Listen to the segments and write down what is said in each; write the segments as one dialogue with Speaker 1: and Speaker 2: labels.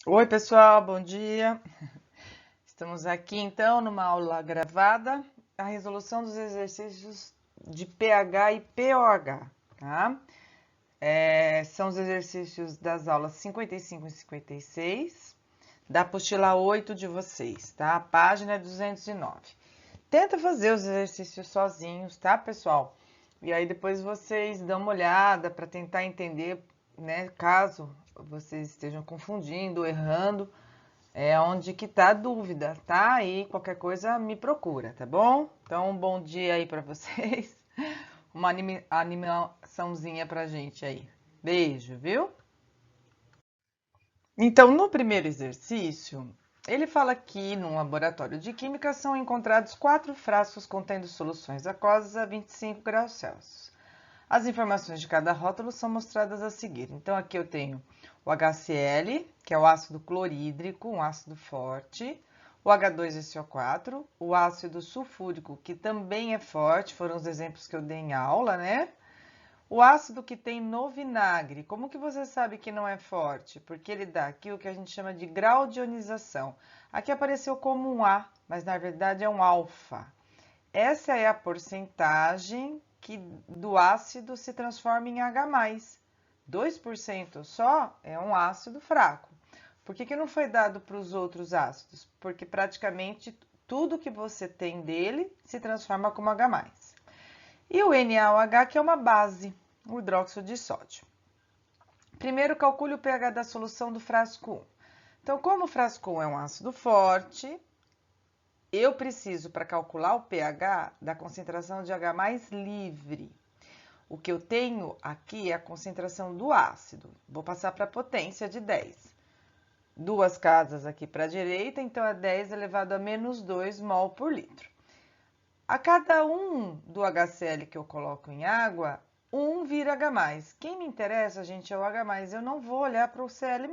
Speaker 1: Oi, pessoal, bom dia. Estamos aqui então numa aula gravada, a resolução dos exercícios de pH e POH, tá? São os exercícios das aulas 55 e 56, da apostila 8 de vocês, tá? A página é 209. Tenta fazer os exercícios sozinhos, tá, pessoal? E aí depois vocês dão uma olhada para tentar entender, né, caso vocês estejam confundindo, errando, onde que tá a dúvida, tá? E qualquer coisa me procura, tá bom? Então, um bom dia aí pra vocês. Uma animaçãozinha pra gente aí. Beijo, viu? Então, no primeiro exercício, ele fala que num laboratório de química são encontrados 4 frascos contendo soluções aquosas a 25 graus Celsius. As informações de cada rótulo são mostradas a seguir. Então, aqui eu tenho o HCl, que é o ácido clorídrico, um ácido forte, o H2SO4, o ácido sulfúrico, que também é forte, foram os exemplos que eu dei em aula, né? O ácido que tem no vinagre, como que você sabe que não é forte? Porque ele dá aqui o que a gente chama de grau de ionização. Aqui apareceu como um A, mas na verdade é um alfa. Essa é a porcentagem que do ácido se transforma em H+. 2% só é um ácido fraco. Por que não foi dado para os outros ácidos? Porque praticamente tudo que você tem dele se transforma como H+. E o NaOH, que é uma base, o hidróxido de sódio. Primeiro, calcule o pH da solução do frasco 1. Então, como o frasco 1 é um ácido forte, eu preciso, para calcular o pH, da concentração de H+ livre. O que eu tenho aqui é a concentração do ácido. Vou passar para a potência de 10. Duas casas aqui para a direita, então é 10 elevado a menos 2 mol por litro. A cada um do HCl que eu coloco em água, 1 vira H+. Quem me interessa, gente, é o H+. Eu não vou olhar para o Cl-.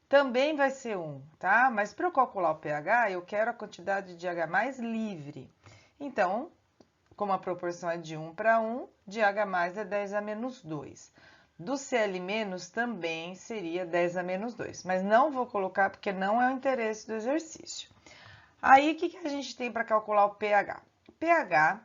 Speaker 1: Também vai ser 1, tá? Mas para eu calcular o pH, eu quero a quantidade de H+ livre. Então, como a proporção é de 1 para 1, de H+ é 10 a menos 2. Do Cl- também seria 10 a menos 2, mas não vou colocar porque não é o interesse do exercício. Aí, o que a gente tem para calcular o pH? O pH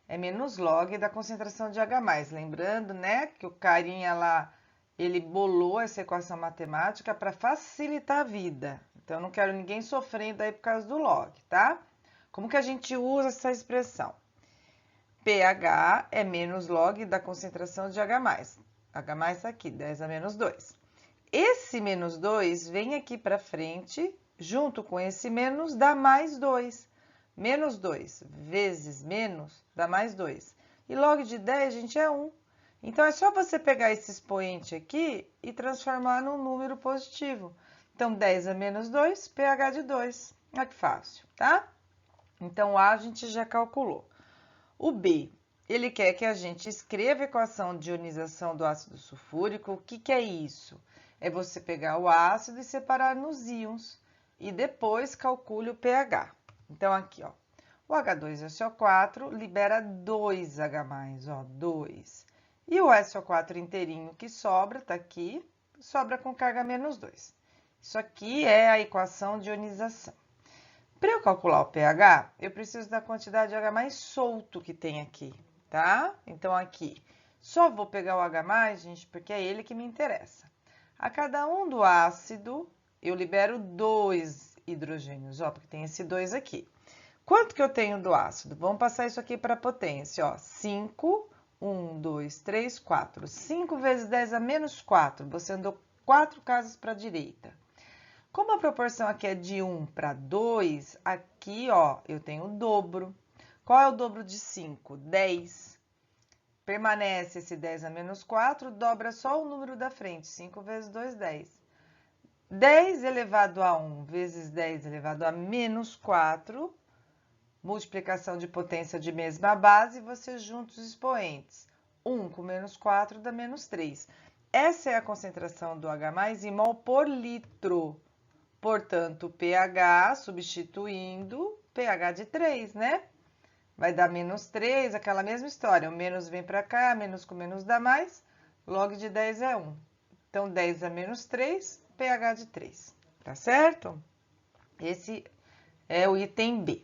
Speaker 1: é menos log da concentração de H+. Lembrando, né, que o carinha lá, ele bolou essa equação matemática para facilitar a vida. Então, eu não quero ninguém sofrendo aí por causa do log, tá? Como que a gente usa essa expressão? pH é menos log da concentração de H+. H+ aqui, 10 a menos 2. Esse menos 2 vem aqui para frente, junto com esse menos, dá mais 2. Menos 2 vezes menos dá mais 2. E log de 10, gente, é 1. Então, é só você pegar esse expoente aqui e transformar num número positivo. Então, 10 a menos 2, pH de 2. Olha que fácil, tá? Então, o A a gente já calculou. O B, ele quer que a gente escreva a equação de ionização do ácido sulfúrico. O que é isso? É você pegar o ácido e separar nos íons e depois calcule o pH. Então, aqui, ó, o H2SO4 libera 2H+, ó, 2. E o SO4 inteirinho que sobra, tá aqui, sobra com carga menos 2. Isso aqui é a equação de ionização. Para eu calcular o pH, eu preciso da quantidade de H+ solto que tem aqui, tá? Então, aqui, só vou pegar o H+, gente, porque é ele que me interessa. A cada um do ácido, eu libero 2 hidrogênios, ó, porque tem esse 2 aqui. Quanto que eu tenho do ácido? Vamos passar isso aqui para a potência, ó, 5, 1, 2, 3, 4. 5 vezes 10 a menos 4, você andou 4 casas para a direita. Como a proporção aqui é de 1 para 2, aqui, ó, eu tenho o dobro. Qual é o dobro de 5? 10. Permanece esse 10 a menos 4, dobra só o número da frente. 5 vezes 2, 10. 10 elevado a 1 vezes 10 elevado a menos 4, multiplicação de potência de mesma base, você junta os expoentes. 1 com menos 4 dá menos 3. Essa é a concentração do H+ em mol por litro. Portanto, pH, substituindo, pH de 3, né? Vai dar menos 3, aquela mesma história. O menos vem para cá, menos com menos dá mais. Log de 10 é 1. Então, 10 a menos 3, pH de 3. tá certo? Esse é o item B.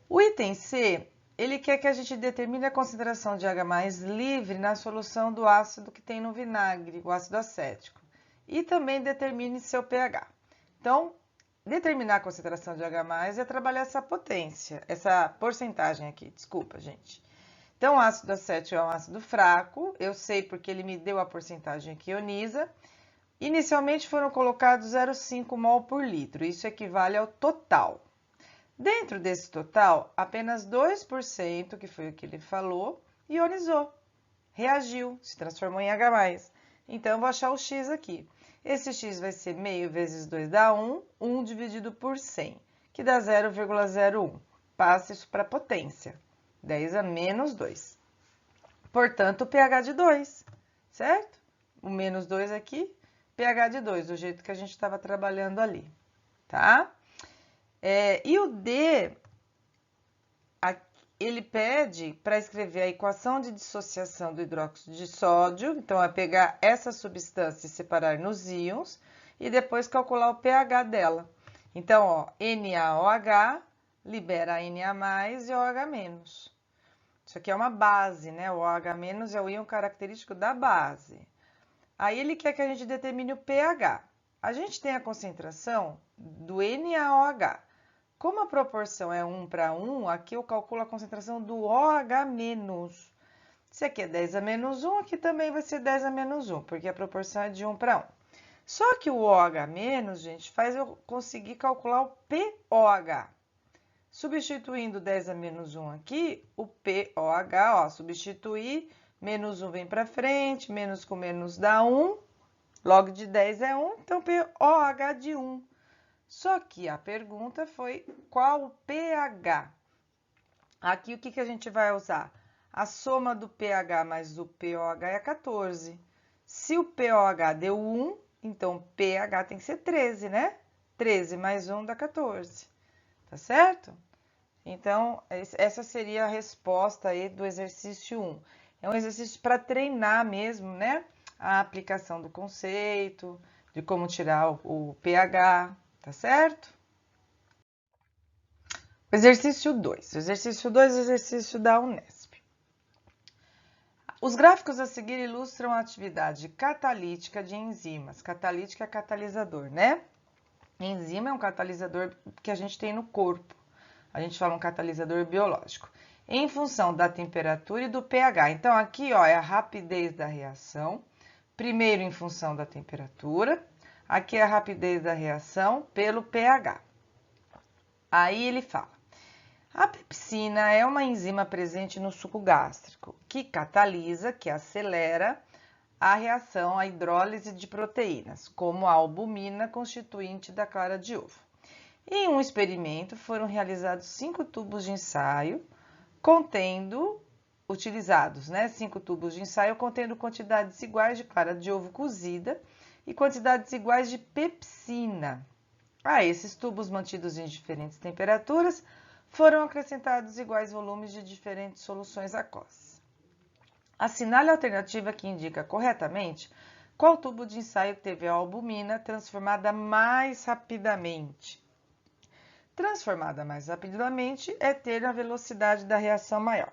Speaker 1: O item C, ele quer que a gente determine a concentração de H+ livre na solução do ácido que tem no vinagre, o ácido acético, e também determine seu pH. Então, determinar a concentração de H+ é trabalhar essa potência, essa porcentagem aqui, desculpa, gente. Então, o ácido acético é um ácido fraco, eu sei porque ele me deu a porcentagem que ioniza. Inicialmente foram colocados 0,5 mol por litro, isso equivale ao total. Dentro desse total, apenas 2%, que foi o que ele falou, ionizou, reagiu, se transformou em H+. Então, eu vou achar o X aqui. Esse X vai ser meio vezes 2 dá 1, 1 dividido por 100, que dá 0,01. Passa isso para a potência, 10 a menos 2. Portanto, o pH de 2, certo? O menos 2 aqui, pH de 2, do jeito que a gente estava trabalhando ali, tá? E o D, ele pede para escrever a equação de dissociação do hidróxido de sódio, então é pegar essa substância e separar nos íons, e depois calcular o pH dela. Então, ó, NaOH libera Na+, e OH-. Isso aqui é uma base, né? O OH- é o íon característico da base. Aí ele quer que a gente determine o pH. A gente tem a concentração do NaOH. Como a proporção é 1 para 1, aqui eu calculo a concentração do OH-. Se aqui é 10 a menos 1, aqui também vai ser 10 a menos 1, porque a proporção é de 1 para 1. Só que o OH-, gente, faz eu conseguir calcular o POH. Substituindo 10 a menos 1 aqui, o POH, ó, substituir, menos 1 vem para frente, menos com menos dá 1, log de 10 é 1, então POH de 1. Só que a pergunta foi qual o pH? Aqui o que a gente vai usar? A soma do pH mais o POH é 14. Se o POH deu 1, então o pH tem que ser 13, né? 13 mais 1 dá 14, tá certo? Então, essa seria a resposta aí do exercício 1. É um exercício para treinar mesmo, né? A aplicação do conceito, de como tirar o pH, tá certo? Exercício 2. Exercício 2, exercício da Unesp. Os gráficos a seguir ilustram a atividade catalítica de enzimas. Catalítica é catalisador, né? Enzima é um catalisador que a gente tem no corpo. A gente fala um catalisador biológico. Em função da temperatura e do pH. Então, aqui, ó, é a rapidez da reação. Primeiro, em função da temperatura. Aqui é a rapidez da reação pelo pH. Aí ele fala: a pepsina é uma enzima presente no suco gástrico, que catalisa, que acelera a reação à hidrólise de proteínas, como a albumina constituinte da clara de ovo. Em um experimento, foram realizados 5 tubos de ensaio utilizados, né? 5 tubos de ensaio contendo quantidades iguais de clara de ovo cozida e quantidades iguais de pepsina. A esses tubos mantidos em diferentes temperaturas, foram acrescentados iguais volumes de diferentes soluções aquosas. Assinale a alternativa que indica corretamente qual tubo de ensaio teve a albumina transformada mais rapidamente. Transformada mais rapidamente é ter a velocidade da reação maior.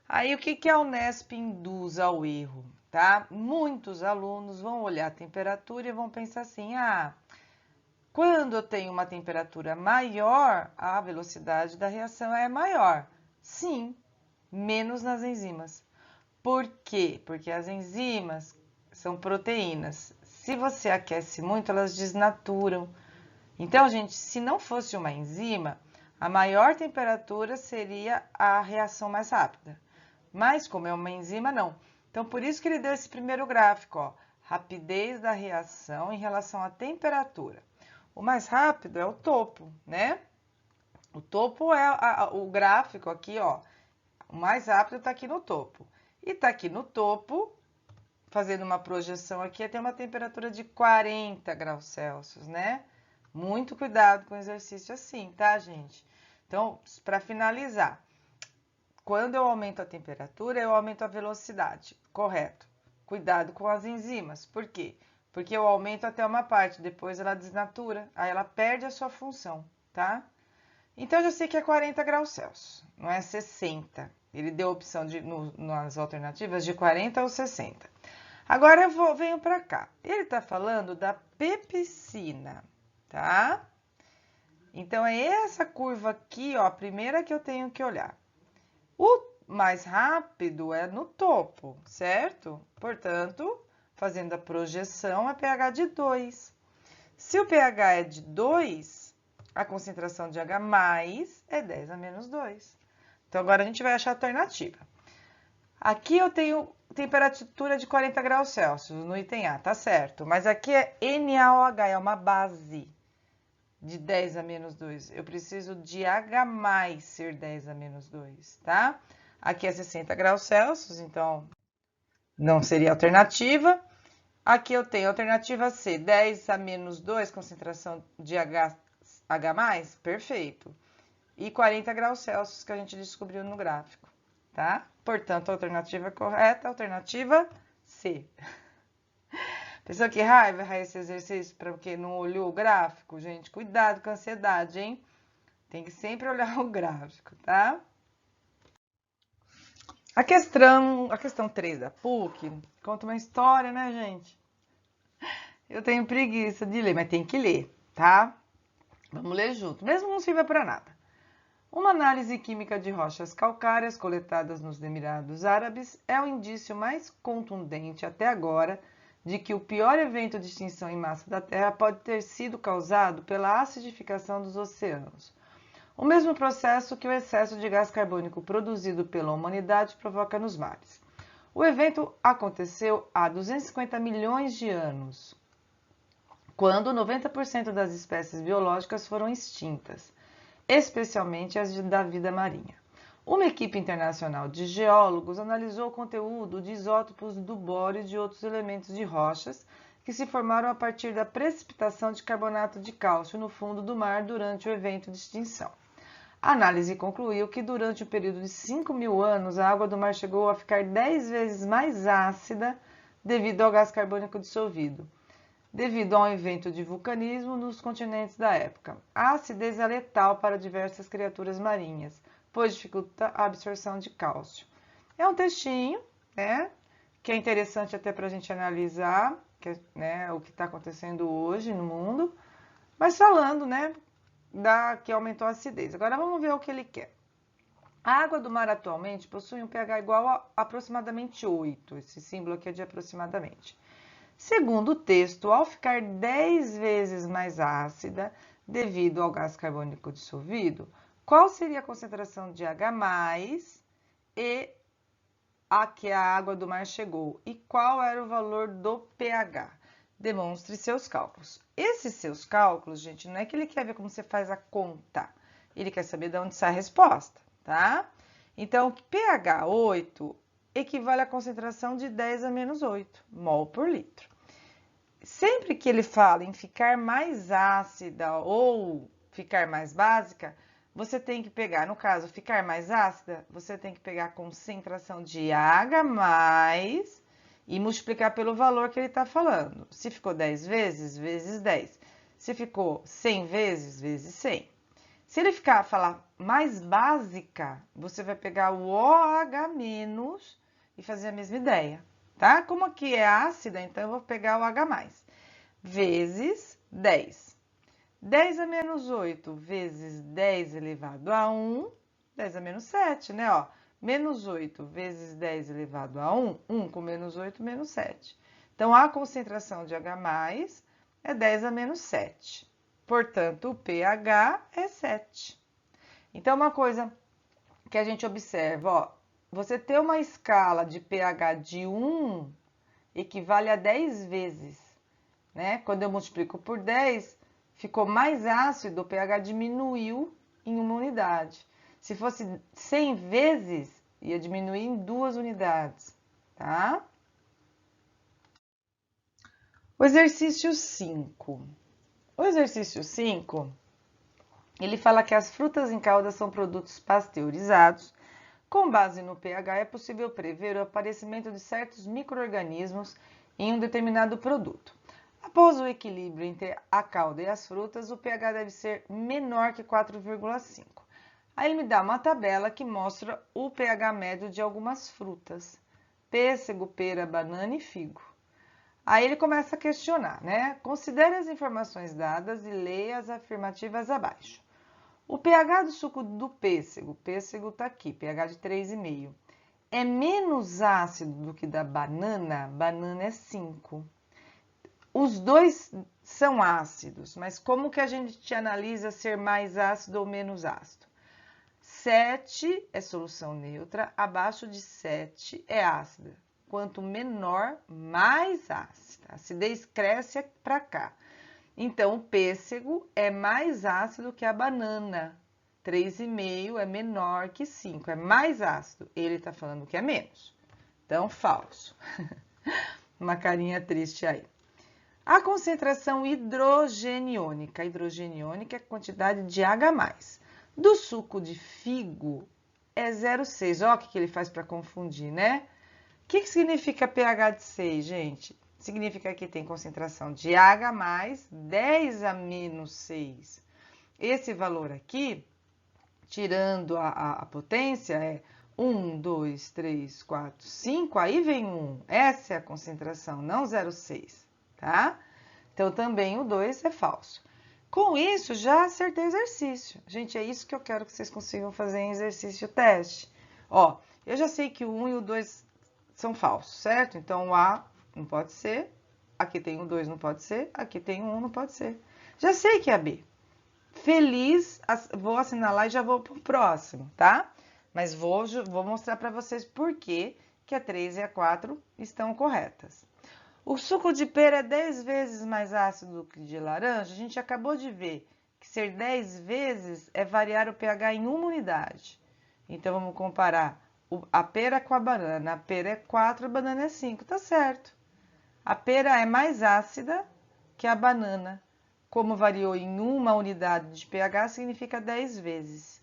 Speaker 1: Aí, o que a Unesp induz ao erro, tá? Muitos alunos vão olhar a temperatura e vão pensar assim, quando eu tenho uma temperatura maior, a velocidade da reação é maior. Sim, menos nas enzimas. Por quê? Porque as enzimas são proteínas. Se você aquece muito, elas desnaturam. Então, gente, se não fosse uma enzima, a maior temperatura seria a reação mais rápida. Mas, como é uma enzima, não. Então, por isso que ele deu esse primeiro gráfico, ó, rapidez da reação em relação à temperatura. O mais rápido é o topo, né? O topo é o gráfico aqui, ó. O mais rápido está aqui no topo. E está aqui no topo, fazendo uma projeção aqui, tem uma temperatura de 40 graus Celsius, né? Muito cuidado com o exercício assim, tá, gente? Então, para finalizar, quando eu aumento a temperatura, eu aumento a velocidade, correto? Cuidado com as enzimas, por quê? porque eu aumento até uma parte, depois ela desnatura, aí ela perde a sua função, tá? Então, eu já sei que é 40 graus Celsius, não é 60. Ele deu a opção nas alternativas de 40 ou 60. Agora eu venho para cá. Ele está falando da pepsina, tá? Então, é essa curva aqui, ó, a primeira que eu tenho que olhar. O mais rápido é no topo, certo? Portanto, fazendo a projeção, é pH de 2. Se o pH é de 2, a concentração de H+ é 10 a menos 2. Então, agora a gente vai achar a alternativa. Aqui eu tenho temperatura de 40 graus Celsius no item A, tá certo? Mas aqui é NaOH, é uma base de 10 a menos 2. Eu preciso de H+ ser 10 a menos 2, tá? Aqui é 60 graus Celsius, então não seria alternativa. Aqui eu tenho alternativa C, 10 a menos 2, concentração de H+, perfeito. E 40 graus Celsius que a gente descobriu no gráfico, tá? Portanto, a alternativa correta, alternativa C. Pessoal, que raiva esse exercício para quem não olhou o gráfico, gente. Cuidado com a ansiedade, hein? Tem que sempre olhar o gráfico, tá? A questão 3 da PUC conta uma história, né, gente? Eu tenho preguiça de ler, mas tem que ler, tá? Vamos ler junto, mesmo não sirva para nada. Uma análise química de rochas calcárias coletadas nos Emirados Árabes é o indício mais contundente até agora de que o pior evento de extinção em massa da Terra pode ter sido causado pela acidificação dos oceanos. O mesmo processo que o excesso de gás carbônico produzido pela humanidade provoca nos mares. O evento aconteceu há 250 milhões de anos, quando 90% das espécies biológicas foram extintas, especialmente as da vida marinha. Uma equipe internacional de geólogos analisou o conteúdo de isótopos do bório e de outros elementos de rochas que se formaram a partir da precipitação de carbonato de cálcio no fundo do mar durante o evento de extinção. A análise concluiu que durante o período de 5.000 anos, a água do mar chegou a ficar 10 vezes mais ácida devido ao gás carbônico dissolvido, devido a um evento de vulcanismo nos continentes da época. A acidez é letal para diversas criaturas marinhas, pois dificulta a absorção de cálcio. É um textinho, né, que é interessante até para a gente analisar, o que está acontecendo hoje no mundo, mas falando, né, que aumentou a acidez. Agora vamos ver o que ele quer. A água do mar atualmente possui um pH igual a aproximadamente 8. Esse símbolo aqui é de aproximadamente. Segundo o texto, ao ficar 10 vezes mais ácida devido ao gás carbônico dissolvido, qual seria a concentração de H+ e a que a água do mar chegou? E qual era o valor do pH? Demonstre seus cálculos. Esses seus cálculos, gente, não é que ele quer ver como você faz a conta. Ele quer saber de onde sai a resposta, tá? Então, pH 8 equivale à concentração de 10 a menos 8 mol por litro. Sempre que ele fala em ficar mais ácida ou ficar mais básica, você tem que pegar, no caso, ficar mais ácida, você tem que pegar a concentração de H+ e multiplicar pelo valor que ele está falando. Se ficou 10 vezes, vezes 10. Se ficou 100 vezes, vezes 100. Se ele falar mais básica, você vai pegar o OH- e fazer a mesma ideia, tá? Como aqui é ácida, então eu vou pegar o H+, vezes 10. 10 a menos 8 vezes 10 elevado a 1, 10 a menos 7, né? Ó, menos 8 vezes 10 elevado a 1, 1 com menos 8, menos 7. Então, a concentração de H+ é 10 a menos 7. Portanto, o pH é 7. Então, uma coisa que a gente observa, ó, você ter uma escala de pH de 1 equivale a 10 vezes, né? Quando eu multiplico por 10, ficou mais ácido, o pH diminuiu em uma unidade. Se fosse 100 vezes, ia diminuir em 2 unidades, tá? O exercício 5. O exercício 5, ele fala que as frutas em calda são produtos pasteurizados. Com base no pH, é possível prever o aparecimento de certos micro-organismos em um determinado produto. Após o equilíbrio entre a calda e as frutas, o pH deve ser menor que 4,5. Aí ele me dá uma tabela que mostra o pH médio de algumas frutas: pêssego, pera, banana e figo. Aí ele começa a questionar, né? Considere as informações dadas e leia as afirmativas abaixo. O pH do suco do pêssego está aqui, pH de 3,5. É menos ácido do que da banana é 5. Os dois são ácidos, mas como que a gente analisa ser mais ácido ou menos ácido? 7 é solução neutra, abaixo de 7 é ácida. Quanto menor, mais ácida. A acidez cresce para cá. Então, o pêssego é mais ácido que a banana. 3,5 é menor que 5, é mais ácido. Ele está falando que é menos. Então, falso. Uma carinha triste aí. A concentração hidrogeniônica. Hidrogeniônica é a quantidade de H+. Do suco de figo é 0,6. Olha o que ele faz para confundir, né? O que significa pH de 6, gente? Significa que tem concentração de H+, 10 a menos 6. Esse valor aqui, tirando a potência, é 1, 2, 3, 4, 5, aí vem 1. Essa é a concentração, não 0,6, tá? Então, também o 2 é falso. Com isso, já acertei o exercício. Gente, é isso que eu quero que vocês consigam fazer em exercício teste. Ó, eu já sei que o 1 e o 2 são falsos, certo? Então, o A não pode ser, aqui tem o 2 não pode ser, aqui tem o 1 não pode ser. Já sei que é a B. Feliz, vou assinalar e já vou pro próximo, tá? Mas vou mostrar para vocês por que a 3 e a 4 estão corretas. O suco de pera é 10 vezes mais ácido do que de laranja. A gente acabou de ver que ser 10 vezes é variar o pH em uma unidade. Então, vamos comparar a pera com a banana. A pera é 4, a banana é 5. Tá certo. A pera é mais ácida que a banana. Como variou em uma unidade de pH, significa 10 vezes.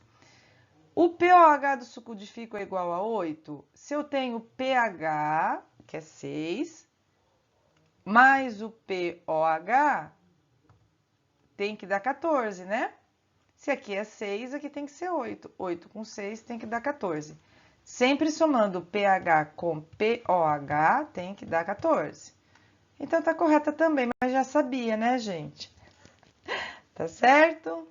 Speaker 1: O pOH do suco de figo é igual a 8. Se eu tenho pH, que é 6, mais o pOH, tem que dar 14, né? Se aqui é 6, aqui tem que ser 8. 8 com 6 tem que dar 14. Sempre somando pH com pOH, tem que dar 14. Então, tá correta também, mas já sabia, né, gente? Tá certo?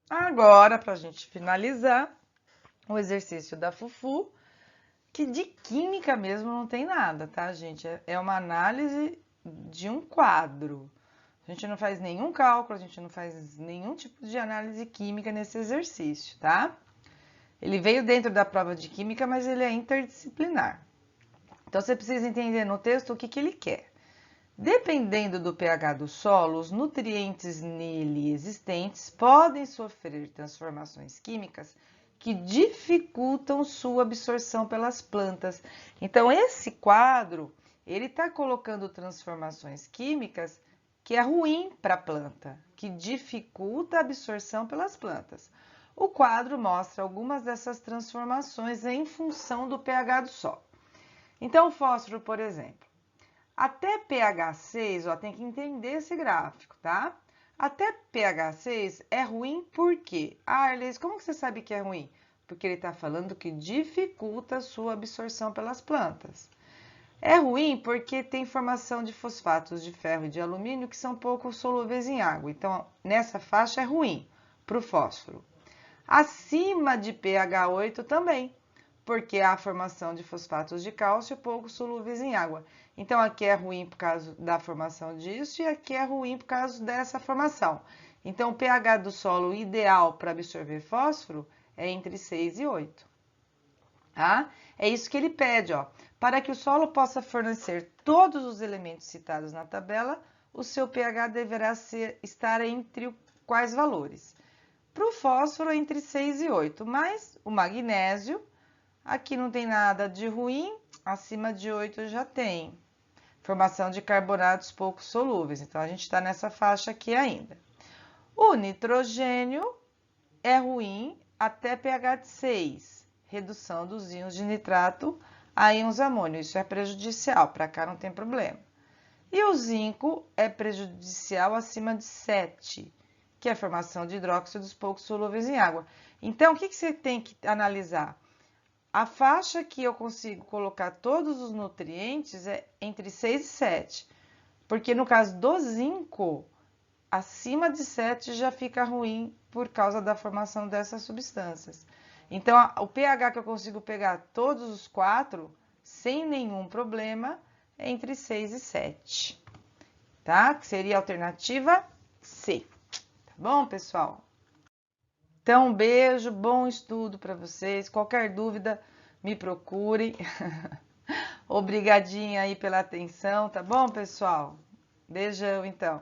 Speaker 1: Agora, pra gente finalizar, o exercício da Fufu, que de química mesmo não tem nada, tá, gente? É uma análise de um quadro. A gente não faz nenhum cálculo, a gente não faz nenhum tipo de análise química nesse exercício, tá? Ele veio dentro da prova de química, mas ele é interdisciplinar. Então, você precisa entender no texto o que ele quer. Dependendo do pH do solo, os nutrientes nele existentes podem sofrer transformações químicas que dificultam sua absorção pelas plantas. Então, esse quadro, ele está colocando transformações químicas que é ruim para a planta, que dificulta a absorção pelas plantas. O quadro mostra algumas dessas transformações em função do pH do solo. Então, o fósforo, por exemplo, até pH 6, ó, tem que entender esse gráfico, tá? Até pH 6 é ruim por quê? Ah, Arles, como que você sabe que é ruim? Porque ele está falando que dificulta a sua absorção pelas plantas. É ruim porque tem formação de fosfatos de ferro e de alumínio que são pouco solúveis em água. Então, nessa faixa é ruim para o fósforo. Acima de pH 8 também, porque há a formação de fosfatos de cálcio pouco solúveis em água. Então, aqui é ruim por causa da formação disso e aqui é ruim por causa dessa formação. Então, o pH do solo ideal para absorver fósforo é entre 6 e 8. Tá? É isso que ele pede, ó. Para que o solo possa fornecer todos os elementos citados na tabela, o seu pH deverá estar entre quais valores? Para o fósforo, entre 6 e 8, mas o magnésio, aqui não tem nada de ruim, acima de 8 já tem. Formação de carbonatos pouco solúveis, então a gente está nessa faixa aqui ainda. O nitrogênio é ruim até pH de 6, redução dos íons de nitrato a íons amônio, isso é prejudicial, para cá não tem problema. E o zinco é prejudicial acima de 7, que é a formação de hidróxidos pouco solúveis em água. Então, o que você tem que analisar? A faixa que eu consigo colocar todos os nutrientes é entre 6 e 7, porque no caso do zinco, acima de 7 já fica ruim por causa da formação dessas substâncias. Então, o pH que eu consigo pegar todos os 4, sem nenhum problema, é entre 6 e 7, tá? Que seria a alternativa C. Tá bom, pessoal? Então, um beijo, bom estudo para vocês. Qualquer dúvida, me procurem. Obrigadinha aí pela atenção, tá bom, pessoal? Beijão, então.